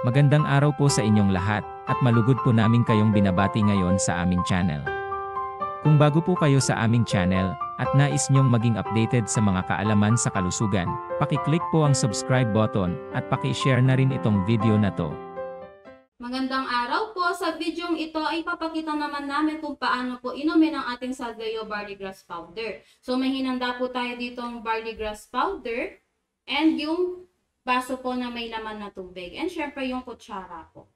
Magandang araw po sa inyong lahat, at malugod po namin kayong binabati ngayon sa aming channel. Kung bago po kayo sa aming channel, at nais nyong maging updated sa mga kaalaman sa kalusugan, paki-click po ang subscribe button, at paki-share na rin itong video na to. Magandang araw po. Sa videong ito ay papakita naman namin kung paano po inumin ang ating Salveo Barley Grass Powder. So may hinanda po tayo ditong Barley Grass Powder and yung baso po na may laman na tubig. And syempre yung kutsara po.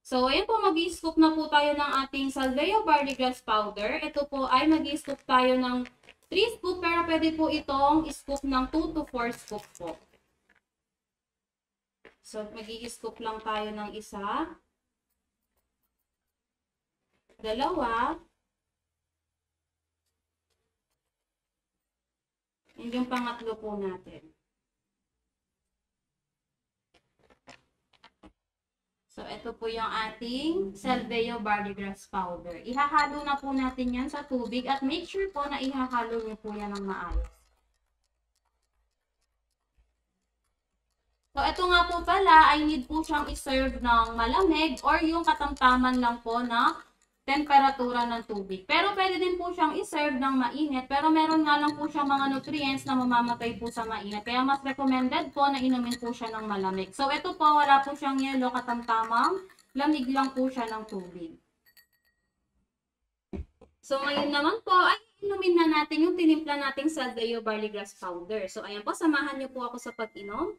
So ayan po, mag-i-scoop na po tayo ng ating Salveo Barley Grass Powder. Ito po ay mag-i-scoop tayo ng 3 scoop pero pwede po itong scoop ng 2 to 4 scoop po. So, mag-i-scoop lang tayo ng isa, dalawa, and yung pangatlo po natin. So, ito po yung ating Salveo Barley Grass Powder. Ihahalo na po natin yan sa tubig at make sure po na ihahalo niyo po yan ng maayos. So, ito nga po pala ay need po siyang iserve ng malamig or yung katamtaman lang po na temperatura ng tubig. Pero pwede din po siyang iserve ng mainit. Pero meron nga lang po siyang mga nutrients na mamamatay po sa mainit. Kaya mas recommended po na inumin po siya ng malamig. So, ito po wala po siyang yelo, katamtamang lamig lang po siya ng tubig. So, ngayon naman po ay inumin na natin yung tinimpla nating Salveo Barley Grass Powder. So, ayan po, samahan niyo po ako sa pag-inom.